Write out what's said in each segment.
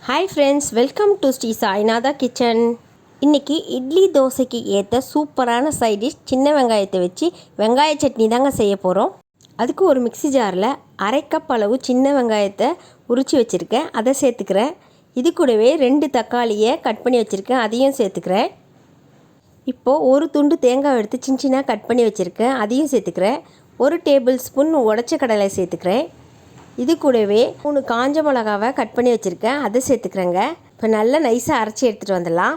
Hi friends, welcome to Sri Sainatha kitchen. இன்றைக்கி இட்லி தோசைக்கு ஏற்ற சூப்பரான சைட் டிஷ் சின்ன வெங்காயத்தை வச்சு வெங்காய சட்னி தாங்க செய்ய போகிறோம். அதுக்கு ஒரு மிக்ஸி ஜாரில் அரை கப் அளவு சின்ன வெங்காயத்தை உரித்து வச்சுருக்கேன், அதை சேர்த்துக்கிறேன். இது கூடவே 2 தக்காளியை கட் பண்ணி வச்சுருக்கேன், அதையும் சேர்த்துக்கிறேன். இப்போது ஒரு துண்டு தேங்காய் எடுத்து சின்ன சின்ன கட் பண்ணி வச்சுருக்கேன், அதையும் சேர்த்துக்கிறேன். 1 டேபிள் ஸ்பூன் உடச்ச கடலை சேர்த்துக்கிறேன். இது கூடவே 3 காஞ்ச மிளகாவை கட் பண்ணி வச்சுருக்கேன், அதை சேர்த்துக்கிறேங்க. இப்போ நல்லா நைஸாக அரைச்சி எடுத்துகிட்டு வந்துடலாம்.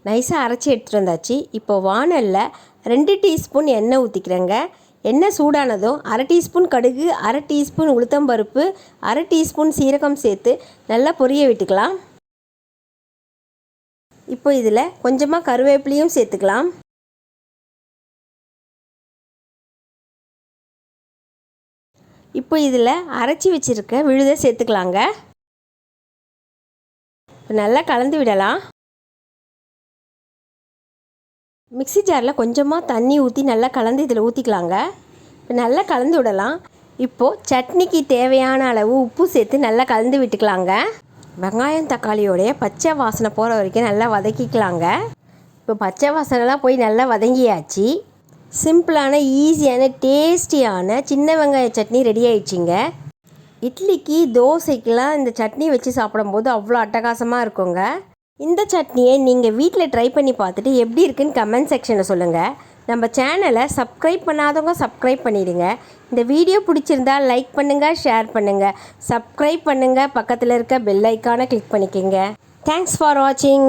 நைஸாக அரைச்சி எடுத்துகிட்டு வந்தாச்சு. இப்போ வானலில் 2 டீஸ்பூன் எண்ணெய் ஊற்றிக்கிறேங்க. எண்ணெய் சூடானதும் 1/2 டீஸ்பூன் கடுகு, 1/2 டீஸ்பூன் உளுத்தம்பருப்பு, 1/2 டீஸ்பூன் சீரகம் சேர்த்து நல்லா பொரிய விட்டுக்கலாம். இப்போ இதில் கொஞ்சமாக கருவேப்பிலையும் சேர்த்துக்கலாம். இப்போ இதில் அரைச்சி வச்சுருக்க விழுதை சேர்த்துக்கலாங்க. நல்லா கலந்து விடலாம். மிக்ஸி ஜாரில் கொஞ்சமாக தண்ணி ஊற்றி நல்லா கலந்து இதில் ஊற்றிக்கலாங்க. இப்போ நல்லா கலந்து விடலாம். இப்போது சட்னிக்கு தேவையான அளவு உப்பு சேர்த்து நல்லா கலந்து விட்டுக்கலாங்க. வெங்காயம் தக்காளியோடைய பச்சை வாசனை போகிற வரைக்கும் நல்லா வதக்கிக்கலாங்க. இப்போ பச்சை வாசனைலாம் போய் நல்லா வதங்கியாச்சு. சிம்பிளான ஈஸியான டேஸ்டியான சின்ன வெங்காய சட்னி ரெடி ஆயிடுச்சிங்க. இட்லிக்கு தோசைக்கெலாம் இந்த சட்னி வச்சு சாப்பிடும்போது அவ்வளோ அட்டகாசமாக இருக்குங்க. இந்த சட்னியை நீங்கள் வீட்டில் ட்ரை பண்ணி பார்த்துட்டு எப்படி இருக்குன்னு கமெண்ட் செக்ஷனில் சொல்லுங்கள். நம்ம சேனலை சப்ஸ்கிரைப் பண்ணாதவங்க சப்ஸ்கிரைப் பண்ணிடுங்க. இந்த வீடியோ பிடிச்சிருந்தால் லைக் பண்ணுங்கள், ஷேர் பண்ணுங்கள், சப்ஸ்கிரைப் பண்ணுங்கள், பக்கத்தில் இருக்க பெல் ஐக்கானை கிளிக் பண்ணிக்கோங்க. தேங்க்ஸ் ஃபார் வாட்சிங்.